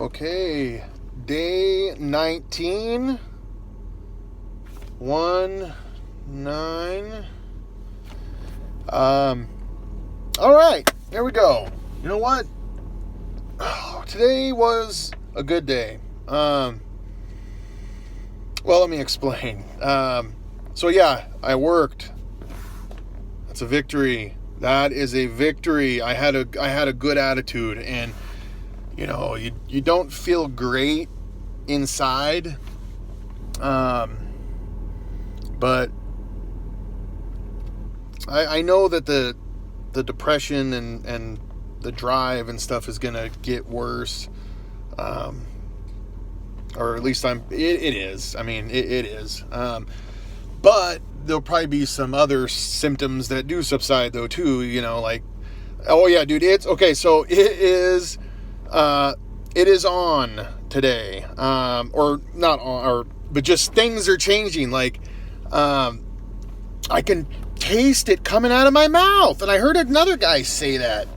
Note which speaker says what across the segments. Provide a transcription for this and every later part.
Speaker 1: Okay, day 19, 1-9. All right, there we go. You know what? Oh, today was a good day. Well, let me explain. So yeah, I worked. That's a victory. That is a victory. I had a good attitude, and you know, you don't feel great inside, but I know that the depression and the drive and stuff is gonna get worse, or at least it is. I mean, it is. But there'll probably be some other symptoms that do subside though too. You know, like, oh yeah, dude, it's okay. So it is on today, or not on, but just things are changing. Like, I can taste it coming out of my mouth, and I heard another guy say that,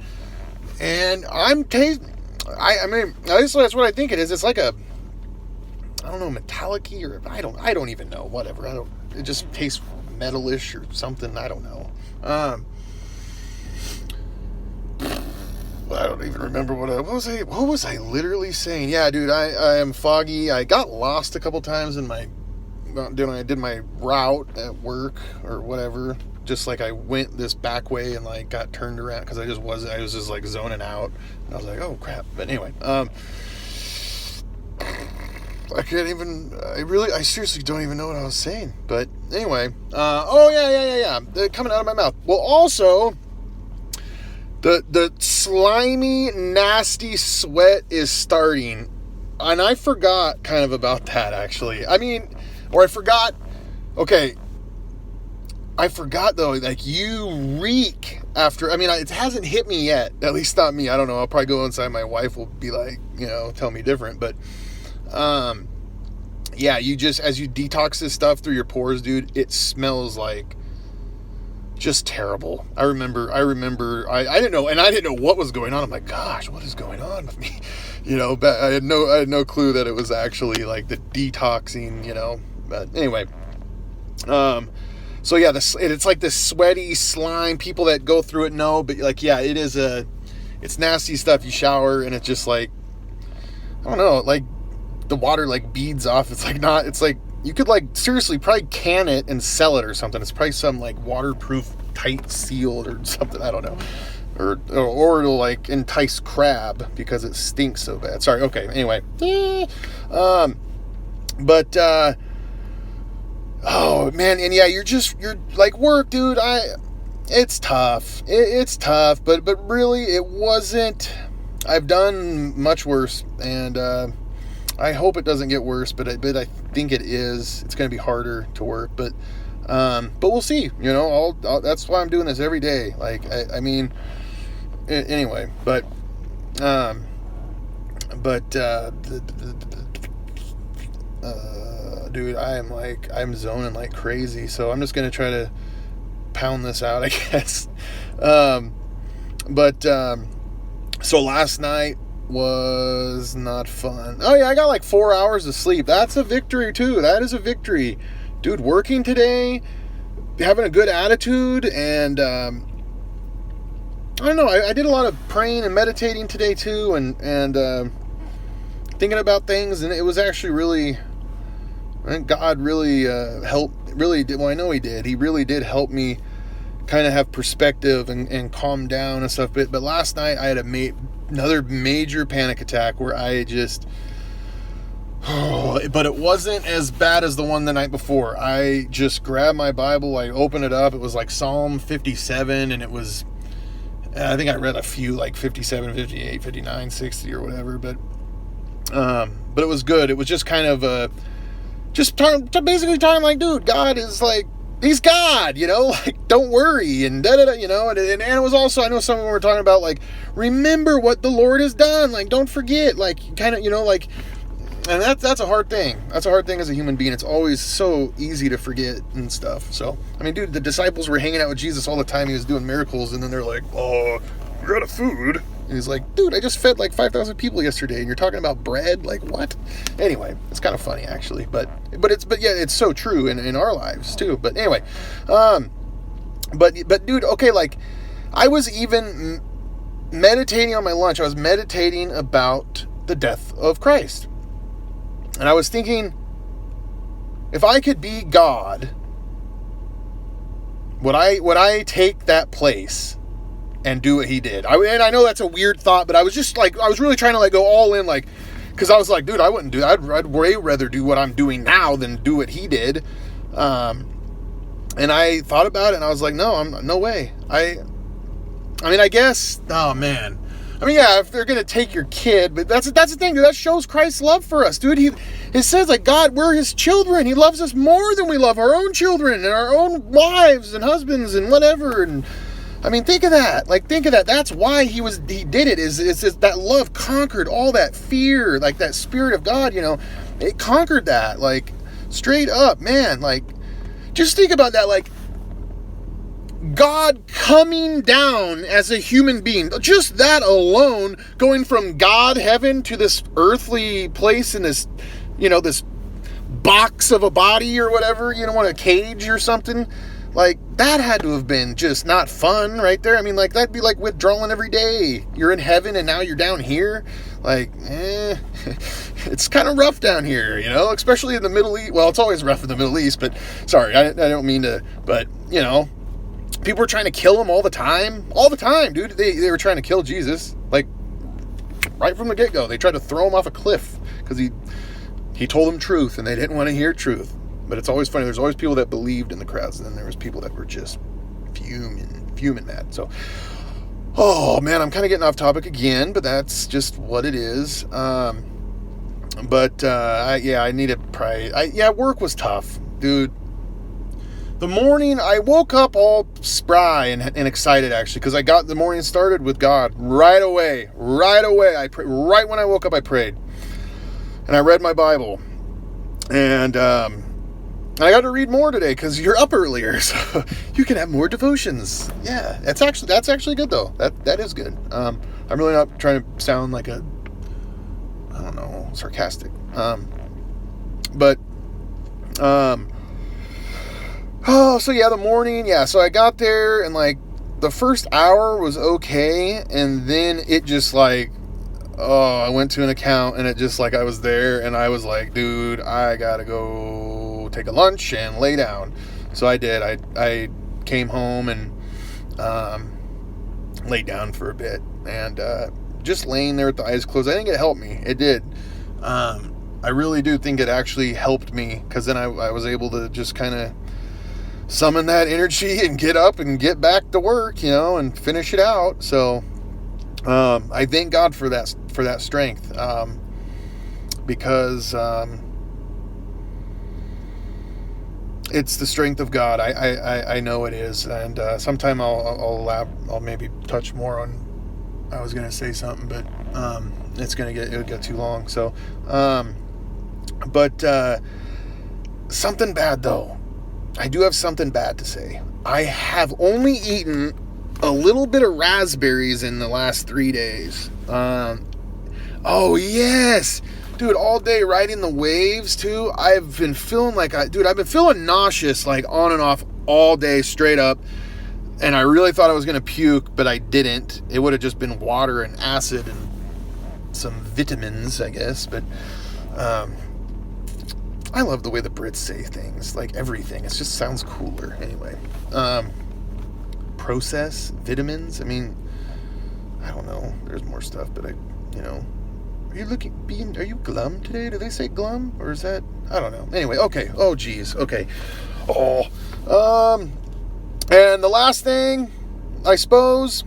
Speaker 1: and I mean, at least that's what I think it is. It's like I don't know, metallic-y, or I don't even know. Whatever. It just tastes metalish or something. I don't know. I don't even remember what was I literally saying? Yeah, dude, I am foggy. I got lost a couple times when I did my route at work or whatever. Just like I went this back way and like got turned around because I was just like zoning out. And I was like, oh crap. But anyway, I seriously don't even know what I was saying. But anyway, oh yeah. They're coming out of my mouth. Well, also, the slimy, nasty sweat is starting. And I forgot kind of about that, actually. I mean, or I forgot, okay, I forgot though, like, you reek after, I mean, it hasn't hit me yet, at least not me. I don't know. I'll probably go inside. My wife will be like, you know, tell me different, but, yeah, you just, as you detox this stuff through your pores, dude, it smells like just terrible. I remember, I didn't know, and I didn't know what was going on. I'm like, gosh, what is going on with me? You know, but I had no clue that it was actually like the detoxing, you know, but anyway, so yeah, it's like this sweaty slime. People that go through it know, but like, yeah, it's nasty stuff. You shower and it's just like, I don't know, like the water like beads off. It's like you could like seriously probably can it and sell it or something. It's probably some like waterproof, tight sealed or something. I don't know. Or it'll like entice crab because it stinks so bad. Sorry. Okay. Anyway. But, oh man. And yeah, you're like, work, dude. It's tough. It's tough, but really it wasn't. I've done much worse, and, I hope it doesn't get worse, but I think it is. It's going to be harder to work, but we'll see. You know, that's why I'm doing this every day. Like, I mean, anyway, but dude, I'm zoning like crazy. So I'm just going to try to pound this out, I guess. So last night was not fun. Oh yeah, I got like 4 hours of sleep. That's a victory too. That is a victory, dude. Working today, having a good attitude, and I don't know, I did a lot of praying and meditating today too, and thinking about things, and it was actually really, I think God really helped, really did. Well, I know he really did help me kind of have perspective and calm down and stuff. But last night I had another major panic attack where I just, but it wasn't as bad as the one the night before. I just grabbed my Bible, I opened it up, it was like Psalm 57, and it was, I think I read a few, like 57, 58, 59, 60 or whatever, but it was good. It was just kind of basically talking like, dude, God is like, he's God, you know, like, don't worry, and da-da-da, you know, and it was also, I know some of them were talking about, like, remember what the Lord has done, like, don't forget, like, kind of, you know, like, and that's a hard thing. That's a hard thing as a human being. It's always so easy to forget and stuff. So, I mean, dude, the disciples were hanging out with Jesus all the time. He was doing miracles, and then they're like, oh, we're out of food, And he's like, dude, I just fed like 5,000 people yesterday, and you're talking about bread? Like, what? Anyway, it's kind of funny, actually. But yeah, it's so true in our lives, too. But anyway, but dude, okay, like, I was even meditating on my lunch. I was meditating about the death of Christ. And I was thinking, if I could be God, would I take that place and do what he did? And I know that's a weird thought, but I was just like, I was really trying to like go all in, like, because I was like, dude, I wouldn't do that. I'd way rather do what I'm doing now than do what he did. And I thought about it, and I was like, no way. I mean, I guess, oh man. I mean, yeah, if they're going to take your kid, but that's the thing, dude, that shows Christ's love for us, dude. It says, like, God, we're his children. He loves us more than we love our own children and our own wives and husbands and whatever. And I mean, think of that. Like, think of that. That's why he did it, is that love conquered all that fear, like that Spirit of God, you know, it conquered that, like, straight up, man. Like, just think about that, like, God coming down as a human being. Just that alone, going from God, heaven, to this earthly place in this, you know, this box of a body or whatever, you know, in a cage or something. Like, that had to have been just not fun right there. I mean, like, that'd be like withdrawing every day. You're in heaven and now you're down here. Like, it's kind of rough down here, you know, especially in the Middle East. Well, it's always rough in the Middle East, but sorry, I don't mean to, but, you know, people were trying to kill him all the time, dude. They were trying to kill Jesus, like, right from the get-go. They tried to throw him off a cliff because he told them truth, and they didn't want to hear truth. But it's always funny. There's always people that believed in the crowds, and then there was people that were just fuming mad. So, oh man, I'm kind of getting off topic again, but that's just what it is. I need to pray. Work was tough, dude. The morning, I woke up all spry and excited, actually, because I got the morning started with God right away. Right when I woke up, I prayed. And I read my Bible. And I got to read more today because you're up earlier, so you can have more devotions. Yeah, that's actually good, though. That is good. I'm really not trying to sound like sarcastic. So yeah, the morning, yeah, so I got there, and like the first hour was okay, and then it just like, I went to an account, and it just like, I was there, and I was like, dude, I gotta go take a lunch and lay down. So I did. I came home and laid down for a bit, and just laying there with the eyes closed, I think it helped me. It did. I really do think it actually helped me, because then I was able to just kind of summon that energy and get up and get back to work, you know, and finish it out. So I thank God for that strength, because it's the strength of God. I know it is, and sometime I'll maybe touch more on. I was gonna say something, but it'll get too long. So, something bad though. I do have something bad to say. I have only eaten a little bit of raspberries in the last 3 days. Oh yes, dude, all day riding the waves too. I've been feeling I've been feeling nauseous like on and off all day straight up. And I really thought I was going to puke, but I didn't. It would have just been water and acid and some vitamins, I guess. But I love the way the Brits say things, like everything. It just sounds cooler. Anyway, process, vitamins. I mean, I don't know. There's more stuff, but are you glum today? Do they say glum? Or is that, I don't know. Anyway, okay. Oh, geez. Okay. And the last thing, I suppose,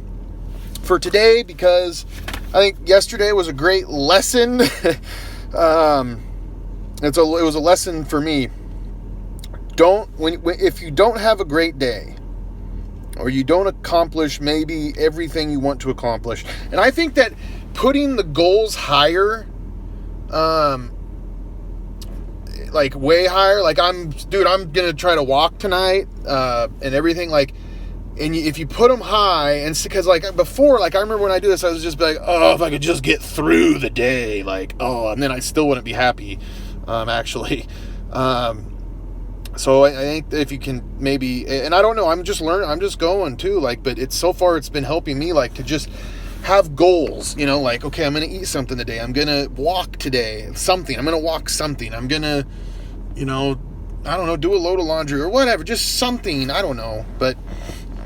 Speaker 1: for today, because I think yesterday was a great lesson. It was a lesson for me. If you don't have a great day, or you don't accomplish maybe everything you want to accomplish, and I think that putting the goals higher, like way higher, like I'm gonna try to walk tonight, and everything, like And if you put them high, and because like before, like I remember when I do this, I was just like, oh, if I could just get through the day, like, oh, and then I still wouldn't be happy, actually. So I think if you can maybe, and I don't know, I'm just learning, I'm just going too, like, but it's so far it's been helping me, like, to just have goals, you know, like, okay, I'm going to eat something today. I'm going to walk today, something. I'm going to walk something. I'm going to, you know, I don't know, do a load of laundry or whatever, just something. I don't know. But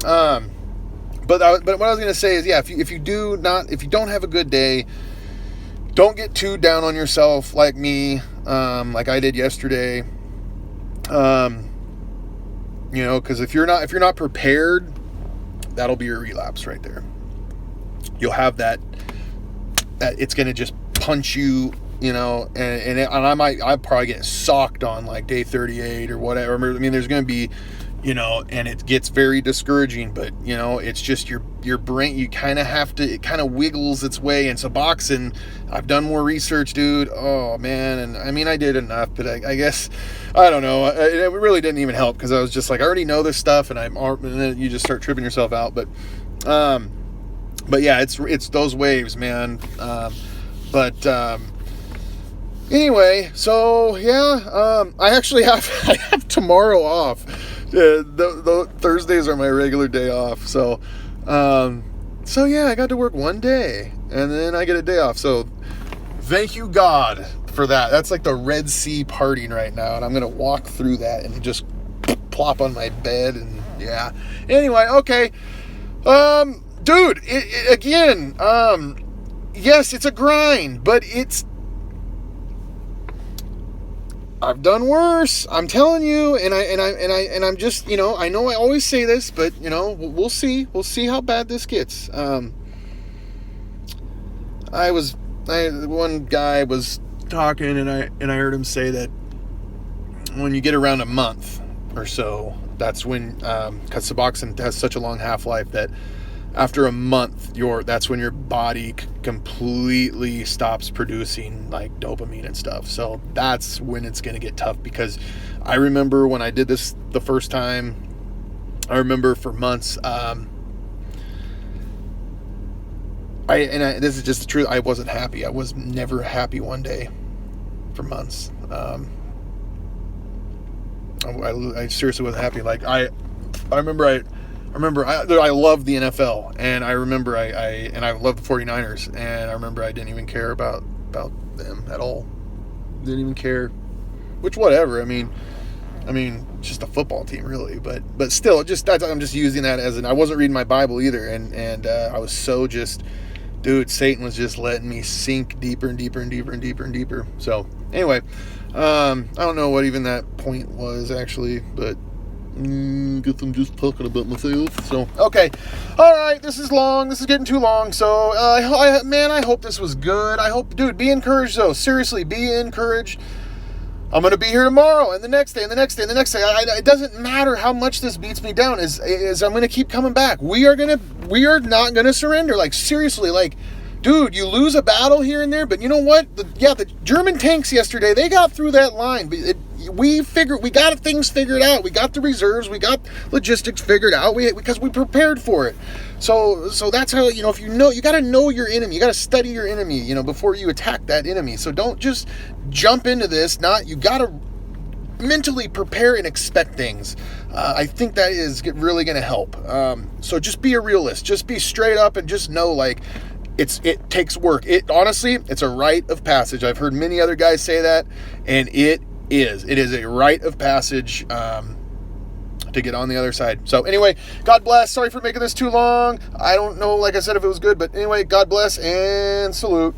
Speaker 1: what I was going to say is, yeah, if you don't have a good day, don't get too down on yourself like me, like I did yesterday. You know, because if you're not prepared, that'll be your relapse right there. You'll have that it's going to just punch you, you know, and I probably get socked on like day 38 or whatever. I mean, there's going to be, you know, and it gets very discouraging, but you know, it's just your brain, you kind of have to, it kind of wiggles its way. And Suboxone, I've done more research, dude. Oh man. And I mean, I did enough, but I guess, I don't know. It really didn't even help because I was just like, I already know this stuff, and then you just start tripping yourself out. But yeah, it's those waves, man. Anyway, so yeah, I actually have tomorrow off. The Thursdays are my regular day off. So yeah, I got to work one day and then I get a day off. So thank you, God, for that. That's like the Red Sea parting right now. And I'm going to walk through that and just plop on my bed. And yeah, anyway, okay. Dude, again, yes, it's a grind, but I've done worse. I'm telling you, and I'm just, you know I always say this, but you know, we'll see how bad this gets. One guy was talking, and I heard him say that when you get around a month or so, that's when, because Suboxone has such a long half-life that after a month, that's when your body completely stops producing like dopamine and stuff. So that's when it's going to get tough, because I remember when I did this the first time, I remember for months, this is just the truth, I wasn't happy. I was never happy one day for months. I seriously wasn't happy. Like I remember I loved the NFL, and I remember I loved the 49ers, and I remember I didn't even care about them at all. Didn't even care. Which, whatever. I mean, just a football team, really. But still, I'm just using that as I wasn't reading my Bible either, and I was so just, dude, Satan was just letting me sink deeper and deeper and deeper and deeper and deeper. So anyway, I don't know what even that point was actually, but. Guess I'm just talking about myself. So okay, all right. This is long. This is getting too long. So I hope this was good. I hope, dude, be encouraged though. Seriously, be encouraged. I'm gonna be here tomorrow, and the next day, and the next day, and the next day. It doesn't matter how much this beats me down. Is I'm gonna keep coming back. We are not gonna surrender. Like seriously, like. Dude, you lose a battle here and there, but you know what? The German tanks yesterday, they got through that line. We got things figured out. We got the reserves. We got logistics figured out. Because we prepared for it. So that's how, you know, if you got to know your enemy. You got to study your enemy, you know, before you attack that enemy. So don't just jump into this. You got to mentally prepare and expect things. I think that is really going to help. So just be a realist. Just be straight up and just know, like, it takes work. Honestly, it's a rite of passage. I've heard many other guys say that, and it is a rite of passage to get on the other side. So anyway, God bless. Sorry for making this too long. I don't know, like I said, if it was good, but anyway, God bless and salute.